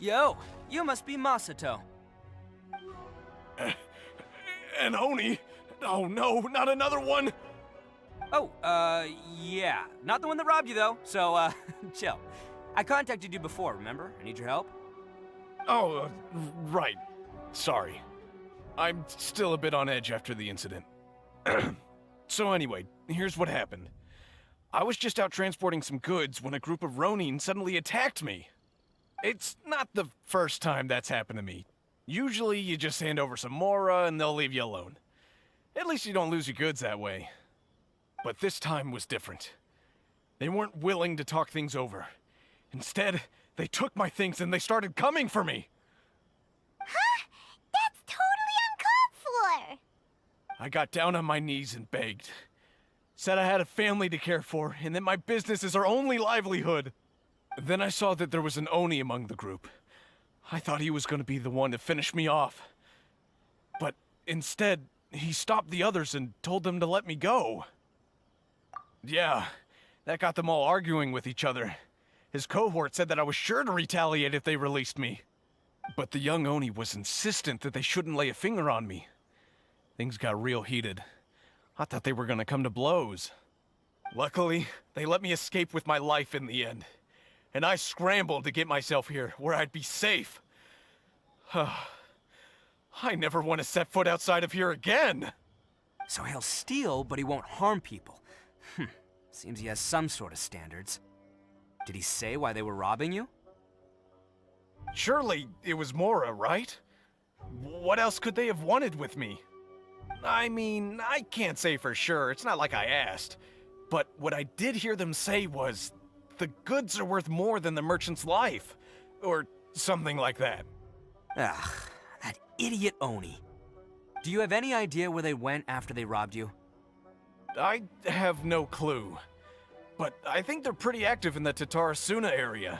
Yo, you must be Masato. An Oni? Oh no, not another one! Oh, yeah. Not the one that robbed you, though, so, chill. I contacted you before, remember? I need your help. Oh, right. Sorry. I'm still a bit on edge after the incident. So anyway, here's what happened. I was just out transporting some goods when a group of Ronin suddenly attacked me. It's not the first time that's happened to me. Usually you just hand over some Mora and they'll leave you alone. At least you don't lose your goods that way. But this time was different. They weren't willing to talk things over. Instead, they took my things and they started coming for me. Huh? That's totally uncalled for! I got down on my knees and begged. Said I had a family to care for and that my business is our only livelihood. Then I saw that there was an Oni among the group. I thought he was going to be the one to finish me off. But instead, he stopped the others and told them to let me go. Yeah, that got them all arguing with each other. His cohort said that I was sure to retaliate if they released me. But the young Oni was insistent that they shouldn't lay a finger on me. Things got real heated. I thought they were gonna come to blows. Luckily, they let me escape with my life in the end. And I scrambled to get myself here, where I'd be safe. I never want to set foot outside of here again! So he'll steal, but he won't harm people. Seems he has some sort of standards. Did he say why they were robbing you? Surely it was Mora, right? What else could they have wanted with me? I mean, I can't say for sure, it's not like I asked. But what I did hear them say was, the goods are worth more than the merchant's life. Or something like that. Ugh, that idiot Oni. Do you have any idea where they went after they robbed you? I have no clue. But I think they're pretty active in the Tatarasuna area.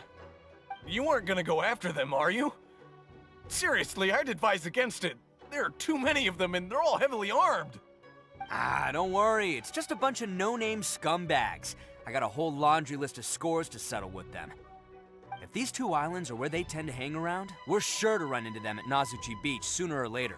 You aren't gonna go after them, are you? Seriously, I'd advise against it. There are too many of them and they're all heavily armed. Ah, don't worry. It's just a bunch of no-name scumbags. I got a whole laundry list of scores to settle with them. If these two islands are where they tend to hang around, we're sure to run into them at Nazuchi Beach sooner or later.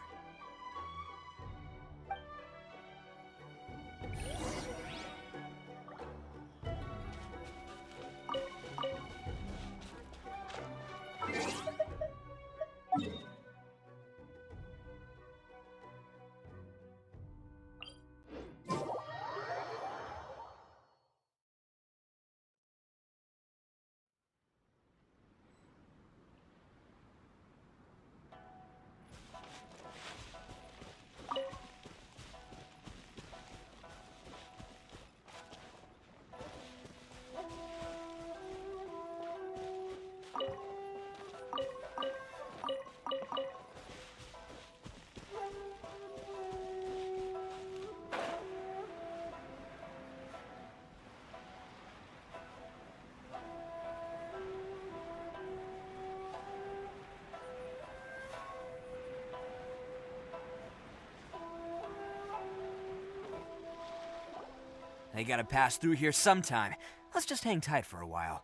They gotta pass through here sometime. Let's just hang tight for a while.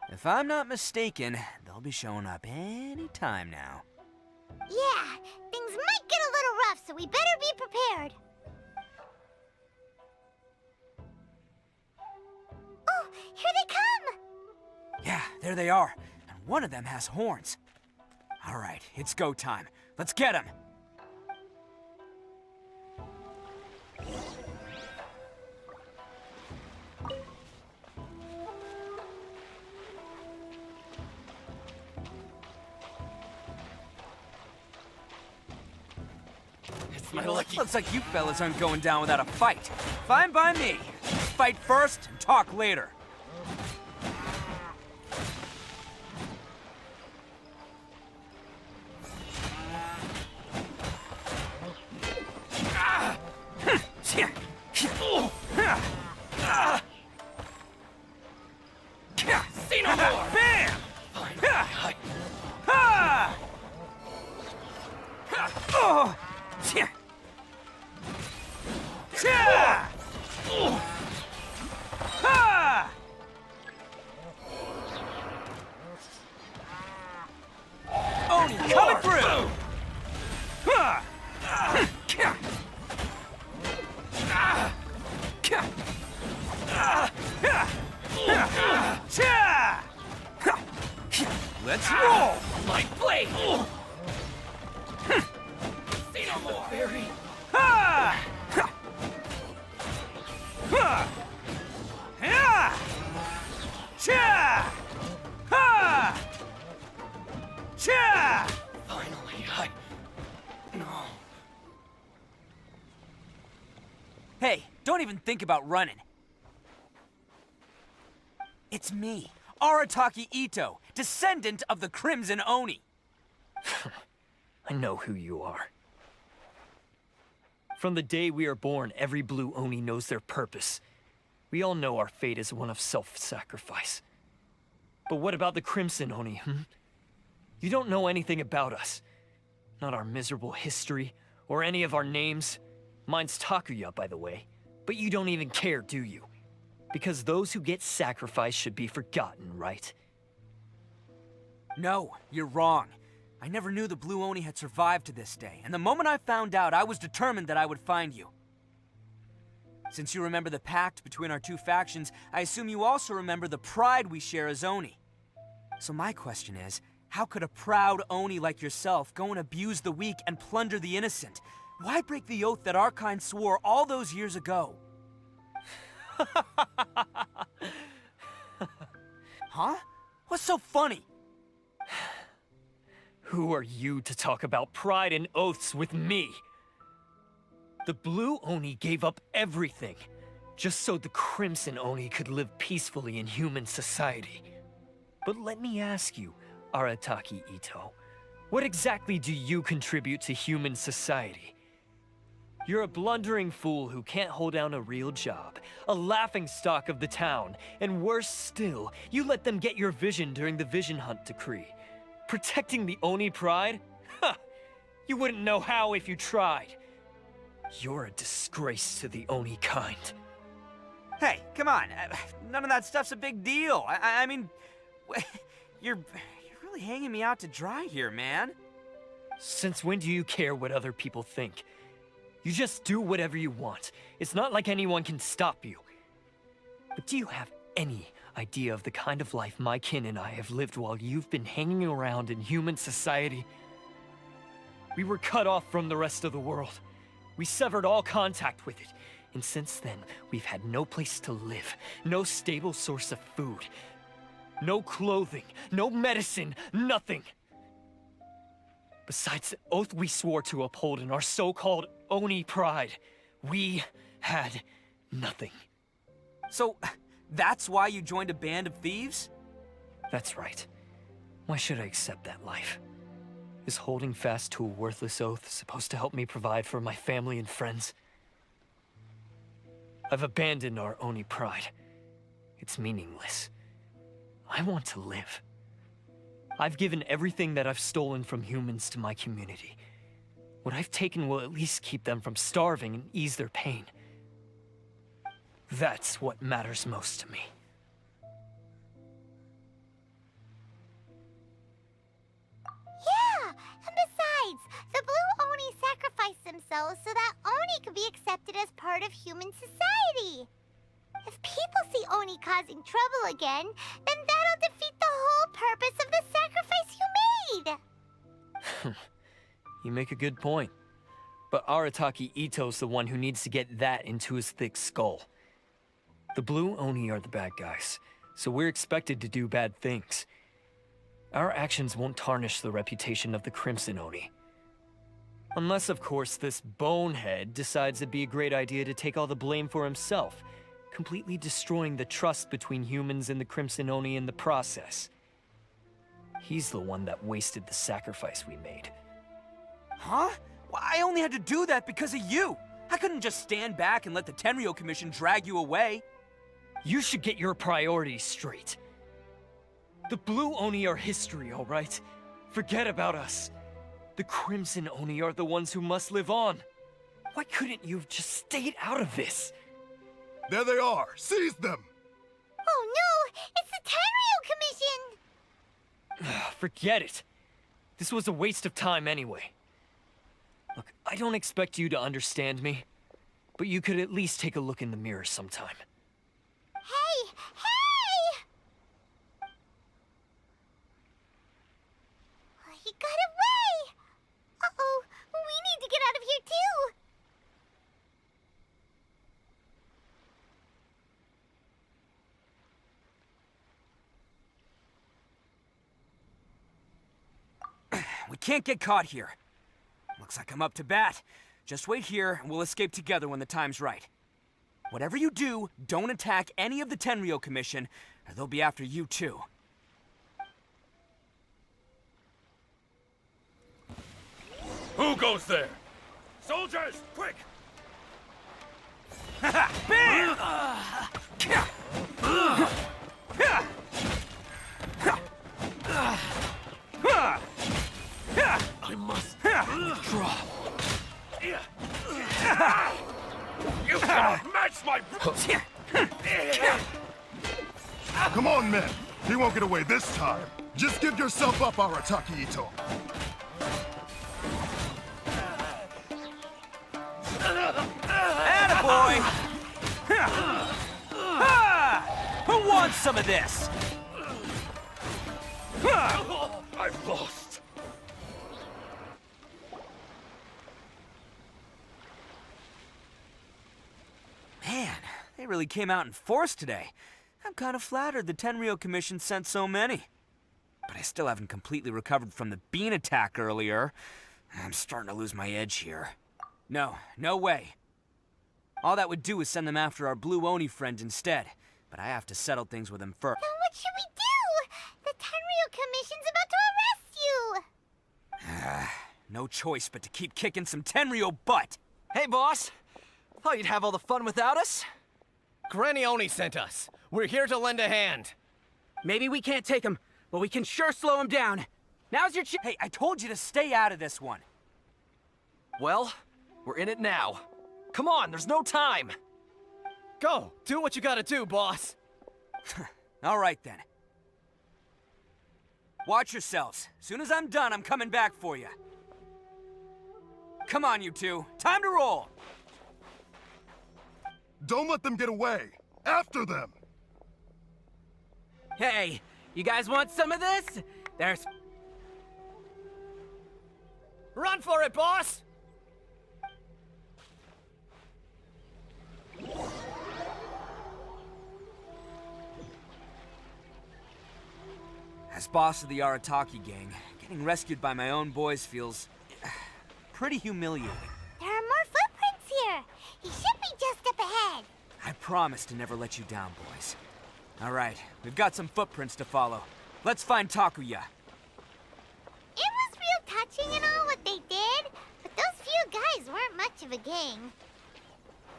If I'm not mistaken, they'll be showing up any time now. Yeah, things might get a little rough, so we better be prepared. Oh, here they come! Yeah, there they are. And one of them has horns. All right, it's go time. Let's get him! My lucky... Looks like you fellas aren't going down without a fight. Fine by me. Fight first and talk later. Say no more! Bam! Fine. Oh! Ha! Let's roll! My blade! Say no more! Fairy! Ha! Ha! Ha! Ha! Cha! Ha! Cha! Finally, No. Hey, don't even think about running. It's me, Arataki Itto, descendant of the Crimson Oni. I know who you are. From the day we are born, every blue Oni knows their purpose. We all know our fate is one of self-sacrifice. But what about the Crimson Oni, You don't know anything about us. Not our miserable history, or any of our names. Mine's Takuya, by the way. But you don't even care, do you? Because those who get sacrificed should be forgotten, right? No, you're wrong. I never knew the Blue Oni had survived to this day, and the moment I found out, I was determined that I would find you. Since you remember the pact between our two factions, I assume you also remember the pride we share as Oni. So my question is, how could a proud Oni like yourself go and abuse the weak and plunder the innocent? Why break the oath that our kind swore all those years ago? Huh? What's so funny? Who are you to talk about pride and oaths with me? The Blue Oni gave up everything, just so the Crimson Oni could live peacefully in human society. But let me ask you, Arataki Itto, what exactly do you contribute to human society? You're a blundering fool who can't hold down a real job, a laughingstock of the town, and worse still, you let them get your vision during the Vision Hunt decree. Protecting the Oni pride? Ha! You wouldn't know how if you tried. You're a disgrace to the Oni kind. Hey, come on. None of that stuff's a big deal. I mean, you're really hanging me out to dry here, man. Since when do you care what other people think? You just do whatever you want. It's not like anyone can stop you. But do you have any idea of the kind of life my kin and I have lived while you've been hanging around in human society? We were cut off from the rest of the world. We severed all contact with it. And since then, we've had no place to live, no stable source of food, no clothing, no medicine, nothing. Besides the oath we swore to uphold in our so-called Oni pride, we had nothing. So, that's why you joined a band of thieves? That's right. Why should I accept that life? Is holding fast to a worthless oath supposed to help me provide for my family and friends? I've abandoned our Oni pride. It's meaningless. I want to live. I've given everything that I've stolen from humans to my community. What I've taken will at least keep them from starving and ease their pain. That's what matters most to me. Yeah, and besides, the Blue Oni sacrificed themselves so that Oni could be accepted as part of human society. If people see Oni causing trouble again, then that'll defeat the whole purpose of the sacrifice you made. You make a good point. But Arataki Itto's the one who needs to get that into his thick skull. The Blue Oni are the bad guys, so we're expected to do bad things. Our actions won't tarnish the reputation of the Crimson Oni. Unless, of course, this bonehead decides it'd be a great idea to take all the blame for himself, completely destroying the trust between humans and the Crimson Oni in the process. He's the one that wasted the sacrifice we made. Huh? Well, I only had to do that because of you. I couldn't just stand back and let the Tenryo Commission drag you away. You should get your priorities straight. The Blue Oni are history, all right? Forget about us. The Crimson Oni are the ones who must live on. Why couldn't you have just stayed out of this? There they are! Seize them! Oh no! It's the Tenryo Commission! Forget it. This was a waste of time anyway. Look, I don't expect you to understand me, but you could at least take a look in the mirror sometime. Hey! Hey! he got away! Uh-oh, we need to get out of here too! We can't get caught here. Looks like I'm up to bat. Just wait here, and we'll escape together when the time's right. Whatever you do, don't attack any of the Tenryou Commission, or they'll be after you too. Who goes there? Soldiers, quick! Bam! I must withdraw. You cannot match my... Come on, men. He won't get away this time. Just give yourself up, Arataki Itto. Attaboy! Who wants some of this? I've lost. Man, they really came out in force today. I'm kind of flattered the Tenryou Commission sent so many. But I still haven't completely recovered from the bean attack earlier. I'm starting to lose my edge here. No way. All that would do is send them after our Blue Oni friend instead. But I have to settle things with him first. Then what should we do? The Tenryou Commission's about to arrest you! No choice but to keep kicking some Tenryou butt. Hey, boss. Thought you'd have all the fun without us? Granny Oni sent us. We're here to lend a hand. Maybe we can't take him, but we can sure slow him down. Now's your chance. Hey, I told you to stay out of this one. Well, we're in it now. Come on, there's no time. Go, do what you gotta do, boss. All right then. Watch yourselves. Soon as I'm done, I'm coming back for you. Come on, you two. Time to roll. Don't let them get away. After them. Hey, you guys want some of this? There's... Run for it, boss! As boss of the Arataki gang, getting rescued by my own boys feels pretty humiliating. There are more footprints here! He should be just up ahead! I promise to never let you down, boys. All right, we've got some footprints to follow. Let's find Takuya. It was real touching and all what they did, but those few guys weren't much of a gang.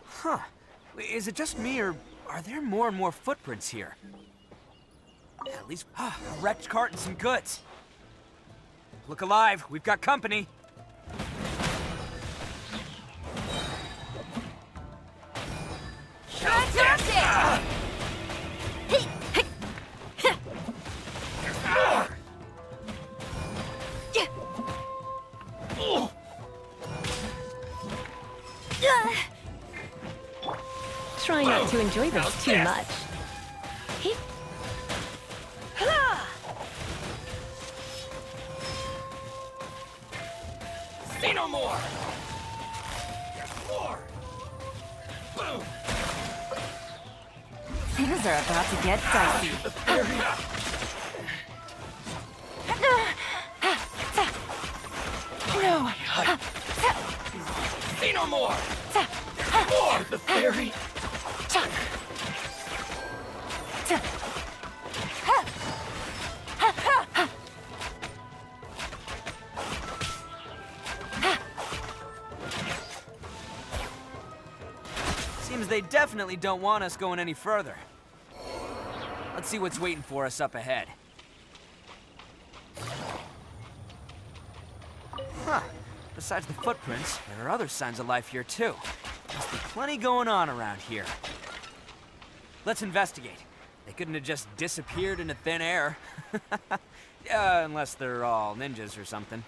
Huh. Is it just me, or are there more and more footprints here? At least a wrecked cart and some goods. Look alive, we've got company. Fantastic! Try not to enjoy this too much. Say no more! There's more! Boom! Things are about to get dicey. No. Say no more! There's more! The fairy! Seems they definitely don't want us going any further. Let's see what's waiting for us up ahead. Huh. Besides the footprints, there are other signs of life here too. Must be plenty going on around here. Let's investigate. They couldn't have just disappeared into thin air. Unless they're all ninjas or something.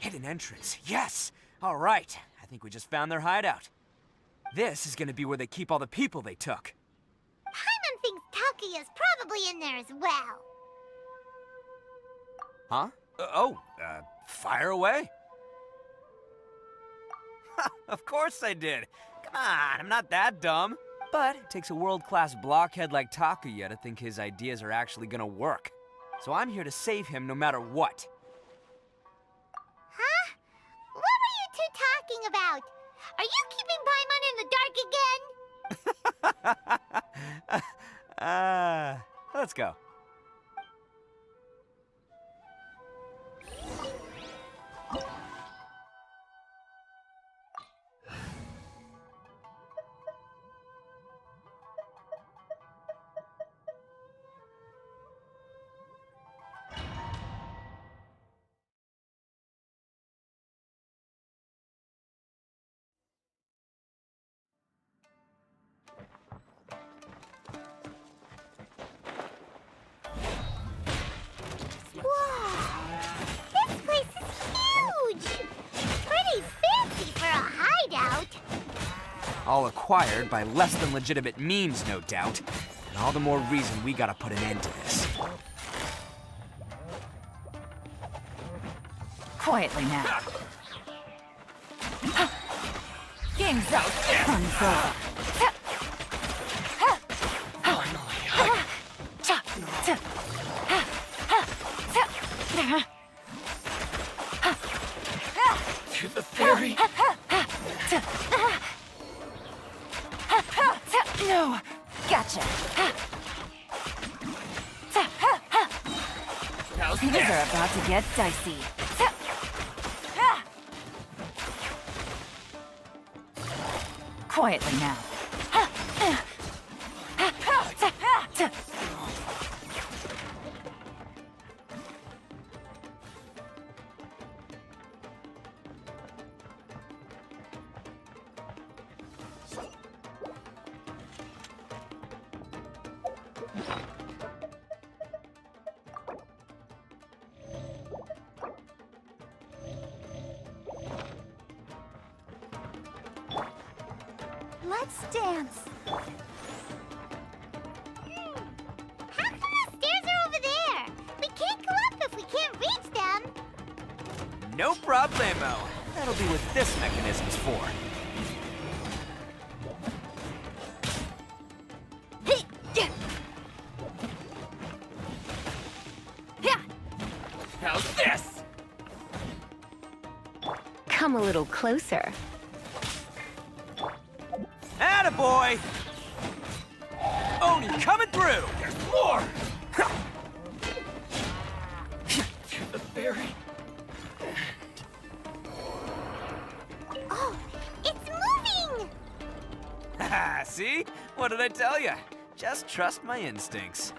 Hidden entrance, yes! Alright, I think we just found their hideout. This is gonna be where they keep all the people they took. Paimon thinks Takuya's probably in there as well. Huh? Fire away. Of course I did. Come on, I'm not that dumb. But it takes a world-class blockhead like Takuya to think his ideas are actually gonna work. So I'm here to save him no matter what. Huh? What were you two talking about? Are you keeping Paimon in the dark again? Let's go. This place is huge! Pretty fancy for a hideout. All acquired by less than legitimate means, no doubt. And all the more reason we gotta put an end to this. Quietly now. Game's out. Fun's over. To the ferry. No, gotcha. Things are about to get dicey. Quietly now. Let's dance. How come the stairs are over there? We can't go up if we can't reach them. No problemo. That'll be what this mechanism's for. How's this? Come a little closer. Attaboy! Oni coming through! There's more! To the ferry. Oh, it's moving! Haha, see? What did I tell you? Just trust my instincts.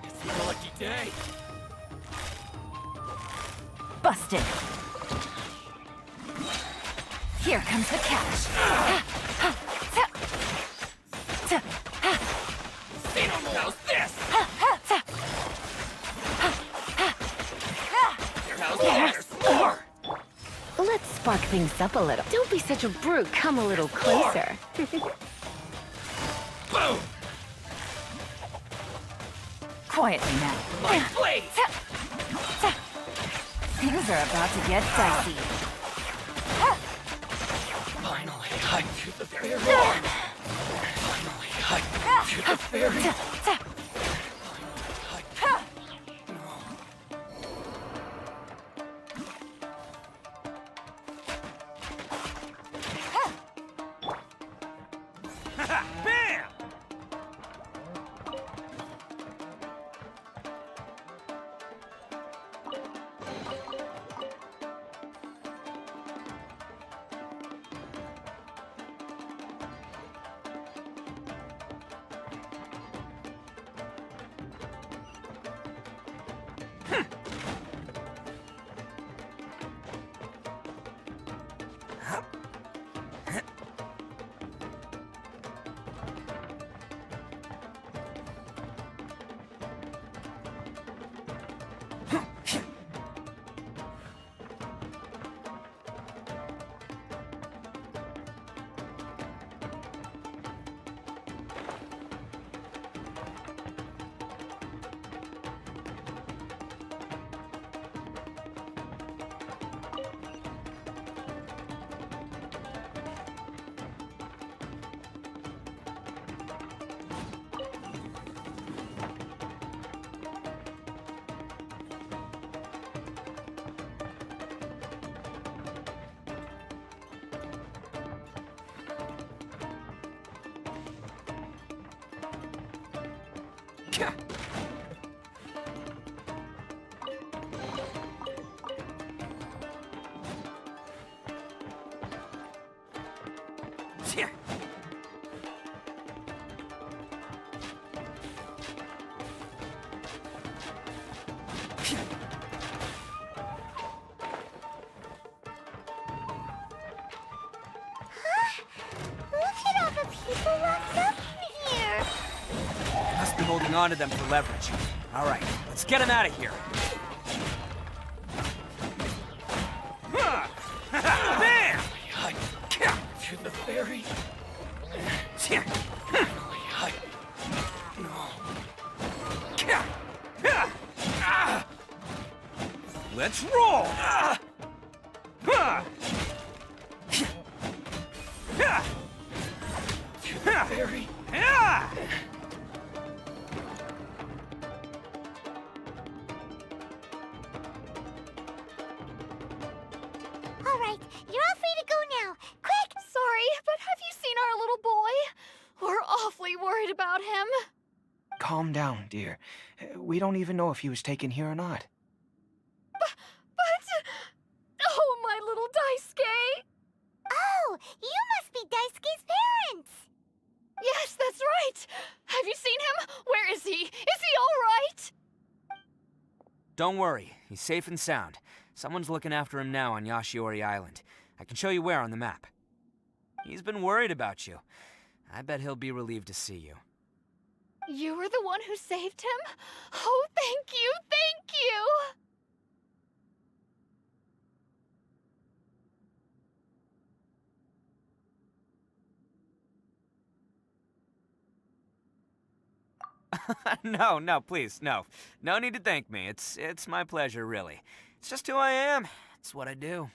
It's your lucky day. busted. Here comes the catch. Itto knows this! There's more! Let's spark things up a little. Don't be such a brute. Come a little closer. Boom! Quietly now. My blade! Things are about to get dicey. Finally, I to the fairy. Finally, I to the fairy. Bam! Yeah. Look at all the people locked up in here. Must be holding on to them for leverage. All right, let's get them out of here. Bam! To the fairy. Let's roll! To the fairy. All right, you're all free to go now. Quick! Sorry, but have you seen our little boy? We're awfully worried about him. Calm down, dear. We don't even know if he was taken here or not. But... Oh, my little Daisuke! Oh, you must be Daisuke's parents! Yes, that's right! Have you seen him? Where is he? Is he all right? Don't worry, he's safe and sound. Someone's looking after him now on Yashiori Island. I can show you where on the map. He's been worried about you. I bet he'll be relieved to see you. You were the one who saved him? Oh, thank you, thank you! No, please, no. No need to thank me. It's my pleasure, really. It's just who I am. It's what I do.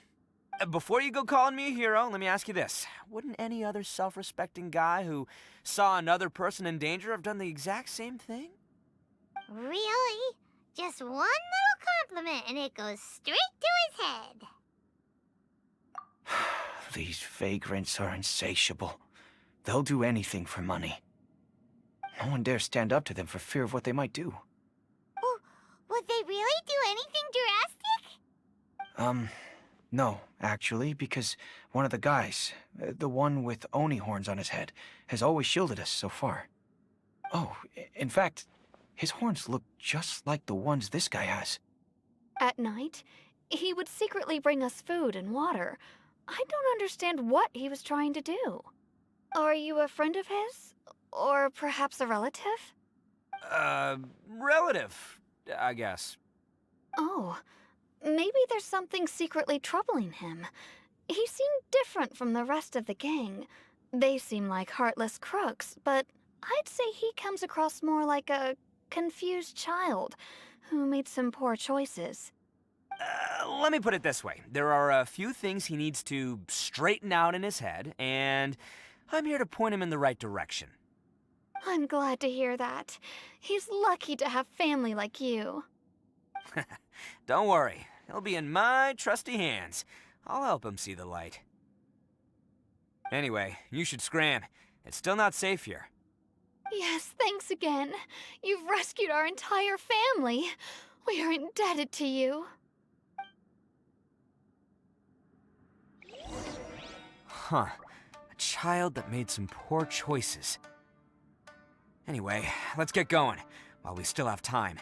Before you go calling me a hero, let me ask you this. Wouldn't any other self-respecting guy who saw another person in danger have done the exact same thing? Really? Just one little compliment and it goes straight to his head. These vagrants are insatiable. They'll do anything for money. No one dares stand up to them for fear of what they might do. Oh, would they really do anything drastic? No, actually, because one of the guys, the one with Oni horns on his head, has always shielded us so far. Oh, in fact, his horns look just like the ones this guy has. At night, he would secretly bring us food and water. I don't understand what he was trying to do. Are you a friend of his? Or perhaps a relative? Relative, I guess. Oh, maybe there's something secretly troubling him. He seemed different from the rest of the gang. They seem like heartless crooks, but I'd say he comes across more like a confused child who made some poor choices. Let me put it this way. There are a few things he needs to straighten out in his head, and I'm here to point him in the right direction. I'm glad to hear that. He's lucky to have family like you. Don't worry. He'll be in my trusty hands. I'll help him see the light. Anyway, you should scram. It's still not safe here. Yes, thanks again. You've rescued our entire family. We are indebted to you. Huh. A child that made some poor choices. Anyway, let's get going, while we still have time.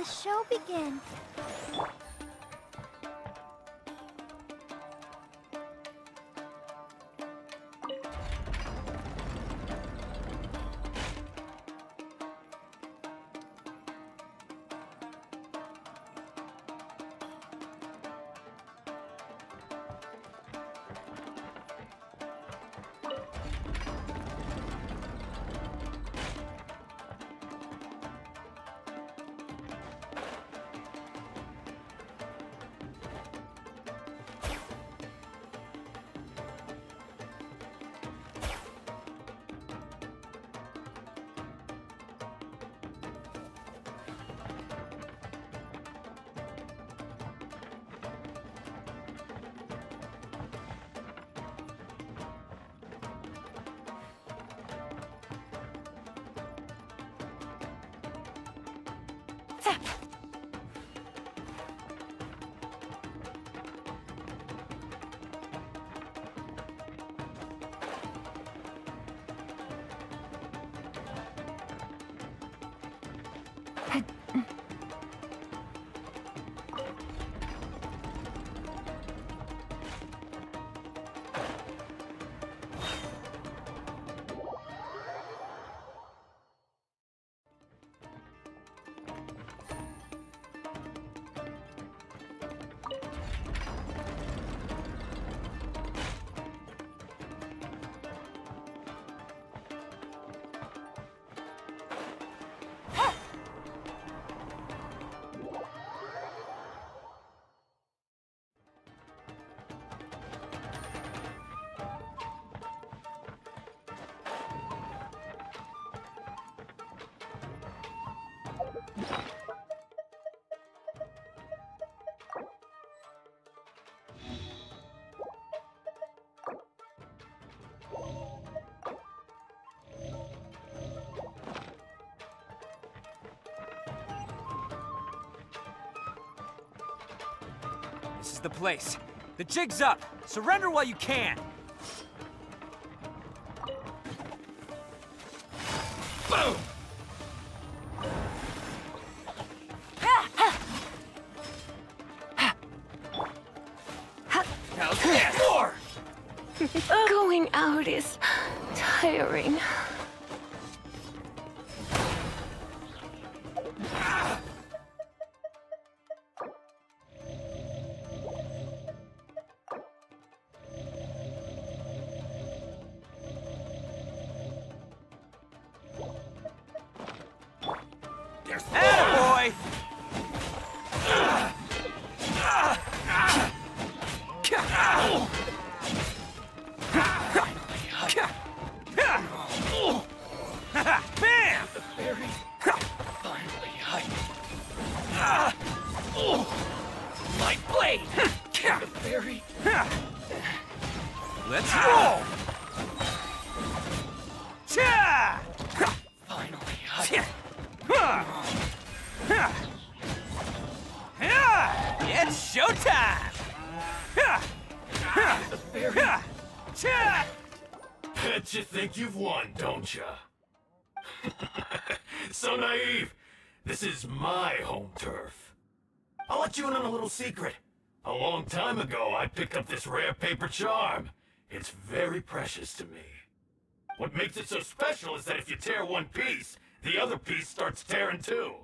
show begin? This is the place. The jig's up. Surrender while you can. Boom! How's this? More! Going out is tiring. Attaboy! Bam! The fairy finally hiked. My blade! The fairy. Let's roll! Cha! Finally hiked. It's showtime! The fairy. Bet you think you've won, don't ya? So naive. This is my home turf. I'll let you in on a little secret. A long time ago, I picked up this rare paper charm. It's very precious to me. What makes it so special is that if you tear one piece, the other piece starts tearing too.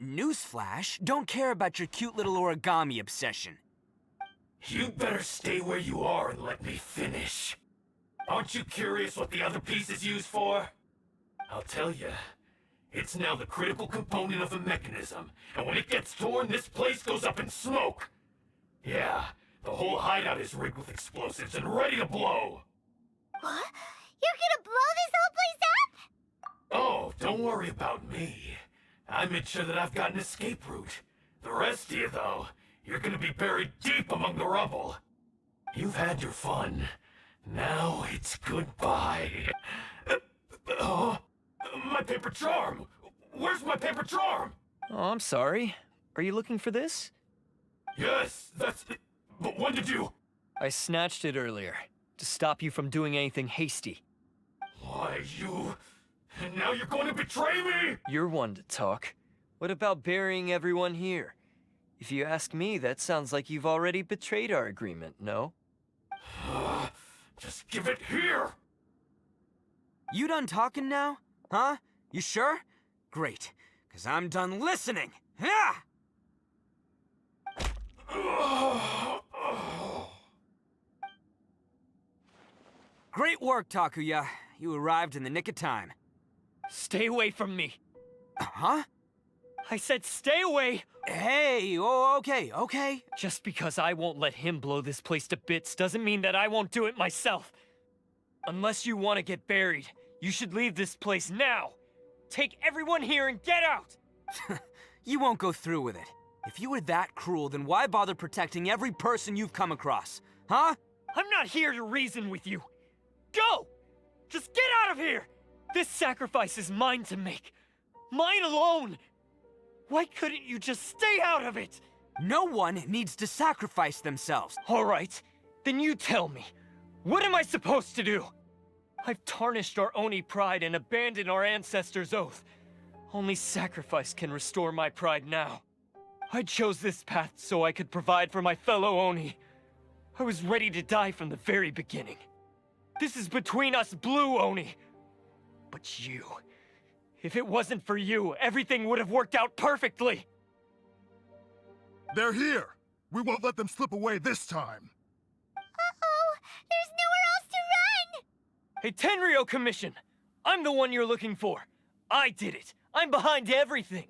Newsflash, don't care about your cute little origami obsession. You better stay where you are and let me finish. Aren't you curious what the other piece is used for? I'll tell you. It's now the critical component of a mechanism, and when it gets torn, this place goes up in smoke. Yeah, the whole hideout is rigged with explosives and ready to blow. What? You're gonna blow this whole place up? Oh, don't worry about me. I made sure that I've got an escape route. The rest of you, though, you're gonna be buried deep among the rubble. You've had your fun. Now it's goodbye. Oh, my paper charm! Where's my paper charm? Oh, I'm sorry. Are you looking for this? Yes, that's it. But when did you... I snatched it earlier, to stop you from doing anything hasty. Why, you... And now you're going to betray me? You're one to talk. What about burying everyone here? If you ask me, that sounds like you've already betrayed our agreement, no? Just give it here! You done talking now? Huh? You sure? Great, because I'm done listening. Ha! Great work, Takuya. You arrived in the nick of time. Stay away from me. Huh? I said stay away! Hey, oh, okay. Just because I won't let him blow this place to bits doesn't mean that I won't do it myself. Unless you want to get buried, you should leave this place now. Take everyone here and get out! You won't go through with it. If you were that cruel, then why bother protecting every person you've come across? Huh? I'm not here to reason with you. Go! Just get out of here! This sacrifice is mine to make. Mine alone! Why couldn't you just stay out of it? No one needs to sacrifice themselves. All right, then you tell me. What am I supposed to do? I've tarnished our Oni pride and abandoned our ancestors' oath. Only sacrifice can restore my pride now. I chose this path so I could provide for my fellow Oni. I was ready to die from the very beginning. This is between us Blue Oni. But you... If it wasn't for you, everything would have worked out perfectly! They're here! We won't let them slip away this time! Uh-oh! There's nowhere else to run! Hey, Tenryo Commission! I'm the one you're looking for. I did it. I'm behind everything.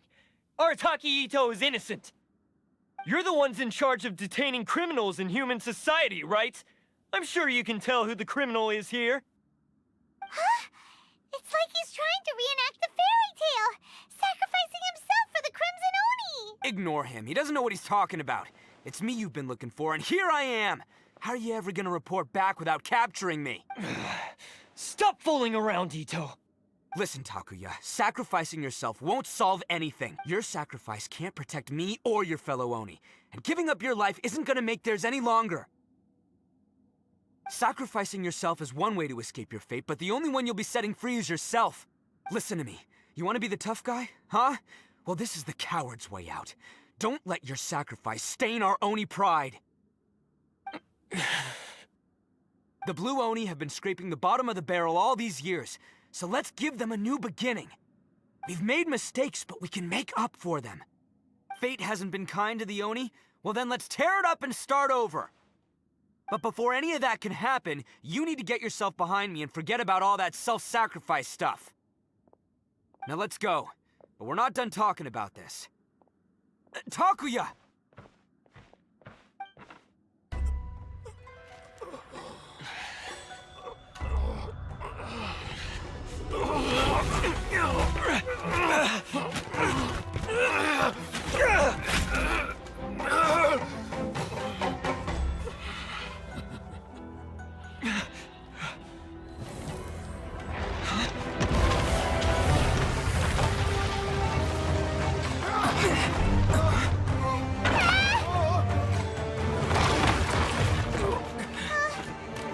Arataki Itto is innocent. You're the ones in charge of detaining criminals in human society, right? I'm sure you can tell who the criminal is here. Huh? It's like he's trying to reenact the fairy tale, sacrificing himself for the Crimson Oni! Ignore him. He doesn't know what he's talking about. It's me you've been looking for, and here I am! How are you ever gonna report back without capturing me? Stop fooling around, Itto! Listen, Takuya, sacrificing yourself won't solve anything. Your sacrifice can't protect me or your fellow Oni, and giving up your life isn't gonna make theirs any longer. Sacrificing yourself is one way to escape your fate, but the only one you'll be setting free is yourself. Listen to me. You want to be the tough guy? Huh? Well, this is the coward's way out. Don't let your sacrifice stain our Oni pride. The Blue Oni have been scraping the bottom of the barrel all these years, so let's give them a new beginning. We've made mistakes, but we can make up for them. Fate hasn't been kind to the Oni? Well then let's tear it up and start over. But before any of that can happen, you need to get yourself behind me and forget about all that self-sacrifice stuff. Now let's go. But we're not done talking about this. Takuya!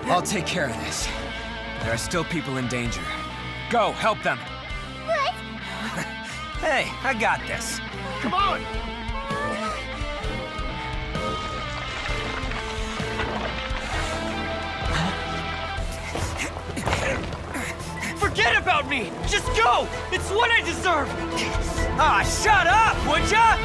I'll take care of this. There are still people in danger. Go, help them! What? Hey, I got this. Come on! Forget about me! Just go! It's what I deserve! Ah, shut up, would ya?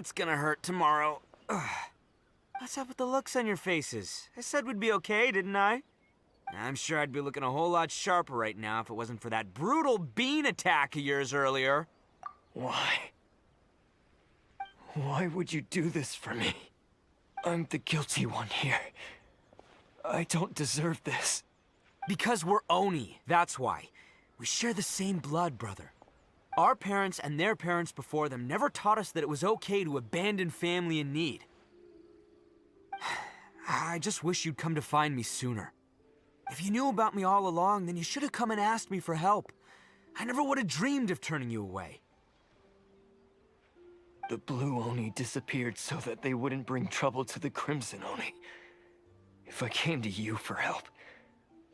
That's gonna hurt tomorrow. Ugh. What's up with the looks on your faces? I said we'd be okay, didn't I? I'm sure I'd be looking a whole lot sharper right now if it wasn't for that brutal bean attack of yours earlier. Why? Why would you do this for me? I'm the guilty one here. I don't deserve this. Because we're Oni, that's why. We share the same blood, brother. Our parents and their parents before them never taught us that it was okay to abandon family in need. I just wish you'd come to find me sooner. If you knew about me all along, then you should have come and asked me for help. I never would have dreamed of turning you away. The Blue Oni disappeared so that they wouldn't bring trouble to the Crimson Oni. If I came to you for help,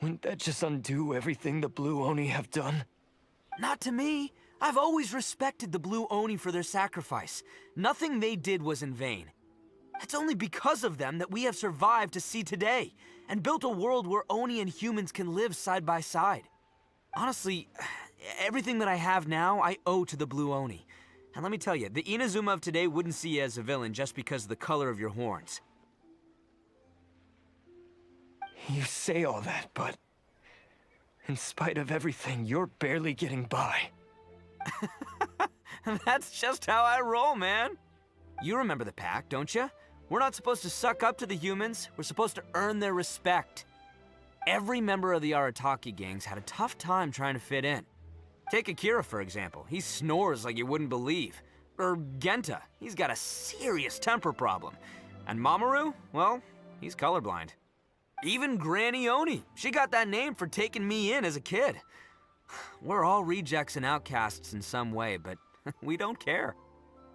wouldn't that just undo everything the Blue Oni have done? Not to me. I've always respected the Blue Oni for their sacrifice. Nothing they did was in vain. It's only because of them that we have survived to see today, and built a world where Oni and humans can live side by side. Honestly, everything that I have now, I owe to the Blue Oni. And let me tell you, the Inazuma of today wouldn't see you as a villain just because of the color of your horns. You say all that, but in spite of everything, you're barely getting by. That's just how I roll, man. You remember the pact, don't you? We're not supposed to suck up to the humans. We're supposed to earn their respect. Every member of the Arataki gangs had a tough time trying to fit in. Take Akira, for example. He snores like you wouldn't believe. Or Genta. He's got a serious temper problem. And Mamoru, well, he's colorblind. Even Granny Oni. She got that name for taking me in as a kid. We're all rejects and outcasts in some way, but we don't care.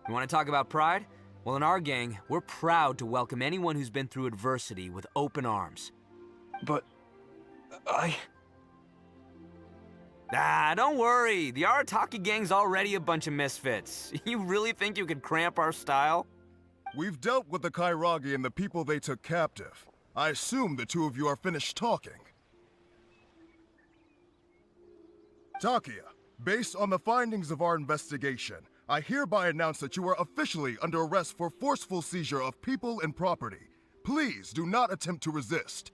You want to talk about pride? Well, in our gang, we're proud to welcome anyone who's been through adversity with open arms. But don't worry. The Arataki gang's already a bunch of misfits. You really think you could cramp our style? We've dealt with the Kairagi and the people they took captive. I assume the two of you are finished talking. Takia, based on the findings of our investigation, I hereby announce that you are officially under arrest for forceful seizure of people and property. Please do not attempt to resist.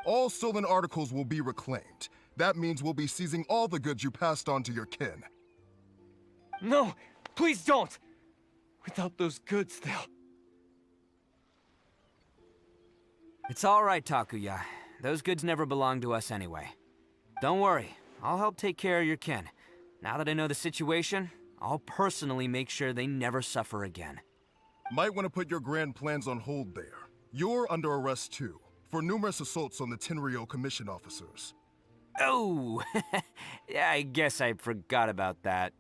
All stolen articles will be reclaimed. That means we'll be seizing all the goods you passed on to your kin. No, please don't! Without those goods, they'll... It's all right, Takuya. Those goods never belonged to us anyway. Don't worry, I'll help take care of your kin. Now that I know the situation, I'll personally make sure they never suffer again. Might want to put your grand plans on hold there. You're under arrest too, for numerous assaults on the Tenryo Commission officers. Oh, yeah, I guess I forgot about that.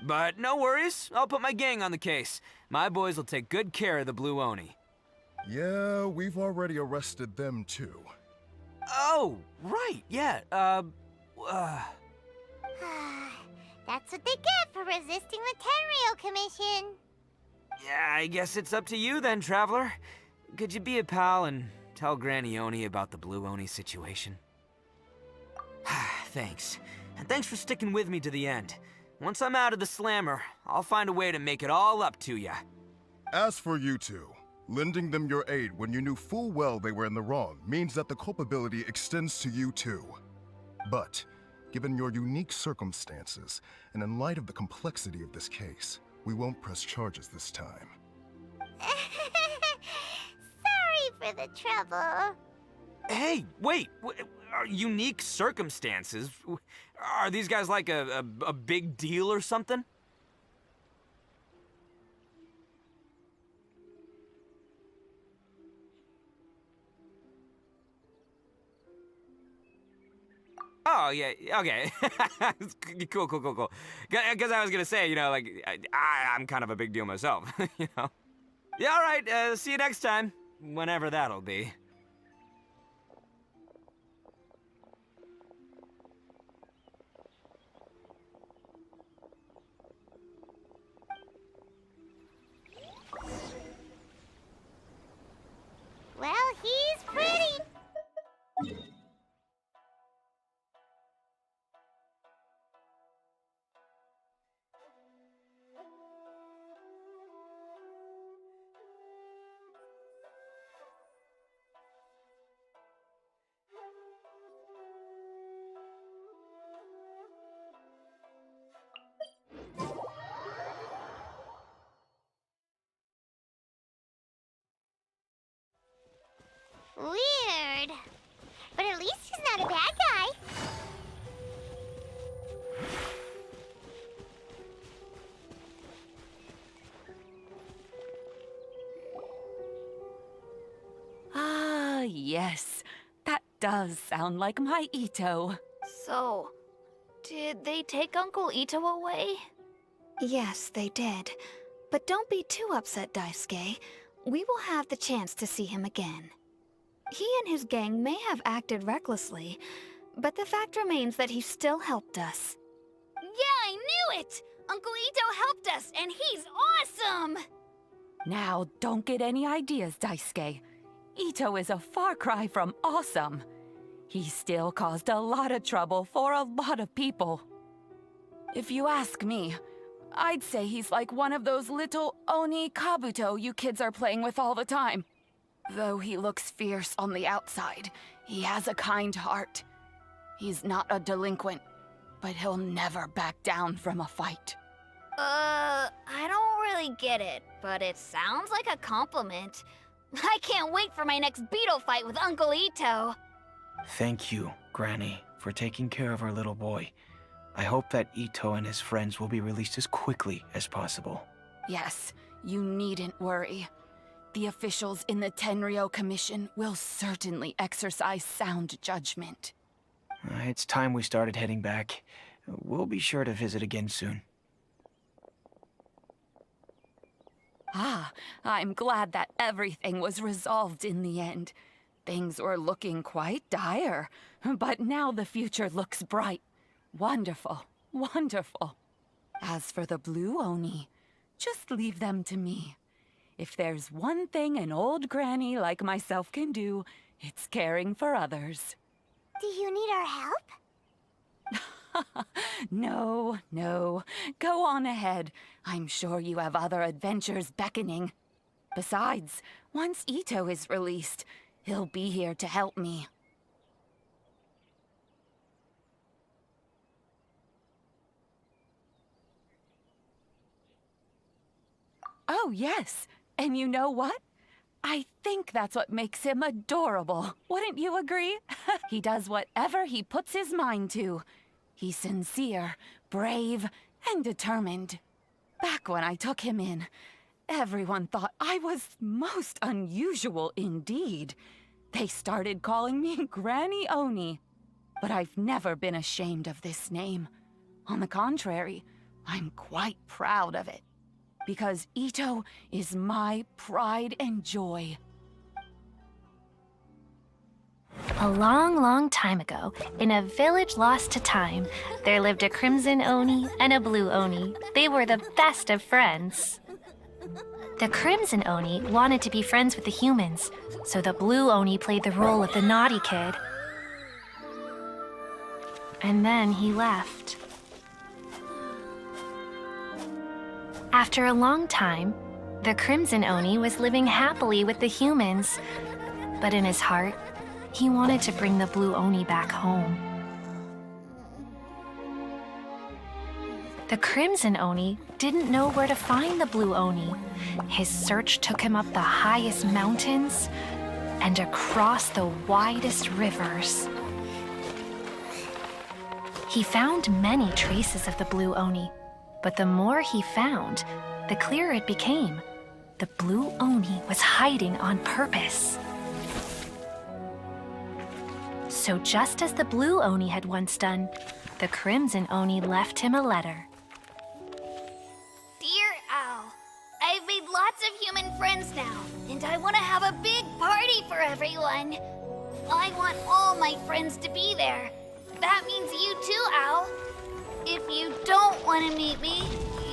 But no worries, I'll put my gang on the case. My boys will take good care of the Blue Oni. Yeah, we've already arrested them too. Oh, right, yeah, That's what they get for resisting the Tenryo Commission. Yeah, I guess it's up to you then, Traveler. Could you be a pal and tell Granny Oni about the Blue Oni situation? Thanks. And thanks for sticking with me to the end. Once I'm out of the slammer, I'll find a way to make it all up to ya. As for you two, lending them your aid when you knew full well they were in the wrong means that the culpability extends to you too. But, given your unique circumstances, and in light of the complexity of this case, we won't press charges this time. Sorry for the trouble. Hey, wait! Unique circumstances? Are these guys like a big deal or something? Oh, yeah, okay. Cool. Because I was gonna say, you know, like, I'm kind of a big deal myself, you know? Yeah, all right, see you next time. Whenever that'll be. Well, he's pretty. Weird. But at least he's not a bad guy. Ah, yes. That does sound like my Itto. So, did they take Uncle Itto away? Yes, they did. But don't be too upset, Daisuke. We will have the chance to see him again. He and his gang may have acted recklessly, but the fact remains that he still helped us. Yeah, I knew it! Uncle Itto helped us, and he's awesome! Now, don't get any ideas, Daisuke. Itto is a far cry from awesome. He still caused a lot of trouble for a lot of people. If you ask me, I'd say he's like one of those little Oni Kabuto you kids are playing with all the time. Though he looks fierce on the outside, he has a kind heart. He's not a delinquent, but he'll never back down from a fight. I don't really get it, but it sounds like a compliment. I can't wait for my next beetle fight with Uncle Itto. Thank you, Granny, for taking care of our little boy. I hope that Itto and his friends will be released as quickly as possible. Yes, you needn't worry. The officials in the Tenryo Commission will certainly exercise sound judgment. It's time we started heading back. We'll be sure to visit again soon. Ah, I'm glad that everything was resolved in the end. Things were looking quite dire, but now the future looks bright. Wonderful, wonderful. As for the Blue Oni, just leave them to me. If there's one thing an old granny like myself can do, it's caring for others. Do you need our help? No, no. Go on ahead. I'm sure you have other adventures beckoning. Besides, once Itto is released, he'll be here to help me. Oh, yes. And you know what? I think that's what makes him adorable. Wouldn't you agree? He does whatever he puts his mind to. He's sincere, brave, and determined. Back when I took him in, everyone thought I was most unusual indeed. They started calling me Granny Oni. But I've never been ashamed of this name. On the contrary, I'm quite proud of it. Because Itto is my pride and joy. A long, long time ago, in a village lost to time, there lived a Crimson Oni and a Blue Oni. They were the best of friends. The Crimson Oni wanted to be friends with the humans, so the Blue Oni played the role of the naughty kid. And then he left. After a long time, the Crimson Oni was living happily with the humans, but in his heart, he wanted to bring the Blue Oni back home. The Crimson Oni didn't know where to find the Blue Oni. His search took him up the highest mountains and across the widest rivers. He found many traces of the Blue Oni, but the more he found, the clearer it became. The Blue Oni was hiding on purpose. So just as the Blue Oni had once done, the Crimson Oni left him a letter. Dear Owl, I've made lots of human friends now, and I want to have a big party for everyone. I want all my friends to be there. That means you too, Owl. If you don't want to meet me,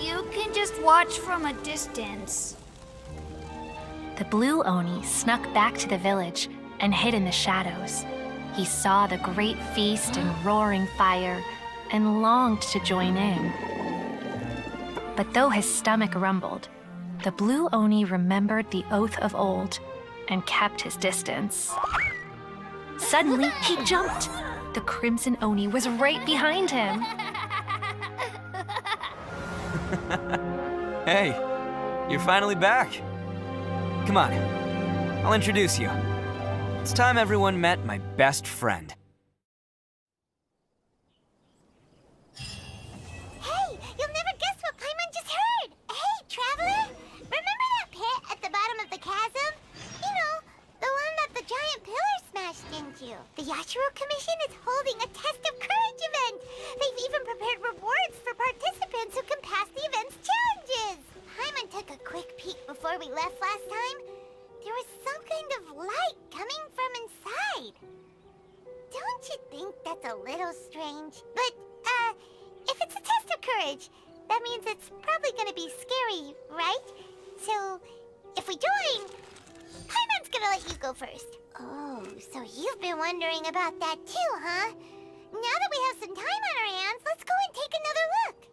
you can just watch from a distance. The Blue Oni snuck back to the village and hid in the shadows. He saw the great feast and roaring fire and longed to join in. But though his stomach rumbled, the Blue Oni remembered the oath of old and kept his distance. Suddenly, he jumped. The Crimson Oni was right behind him. Hey, you're finally back. Come on, I'll introduce you. It's time everyone met my best friend. Hey, you'll never guess what Paimon just heard! Hey, Traveler! Remember that pit at the bottom of the chasm? You know, the one that the giant pillar smashed into. The Yashiro Commission is holding a Test of Courage event! They've even prepared rewards for participants who can pass the event's challenges! Paimon took a quick peek before we left last time. There was some kind of light coming from inside. Don't you think that's a little strange? But, if it's a test of courage, that means it's probably gonna be scary, right? So, if we join, Paimon's gonna let you go first. Oh, so you've been wondering about that too, huh? Now that we have some time on our hands, let's go and take another look.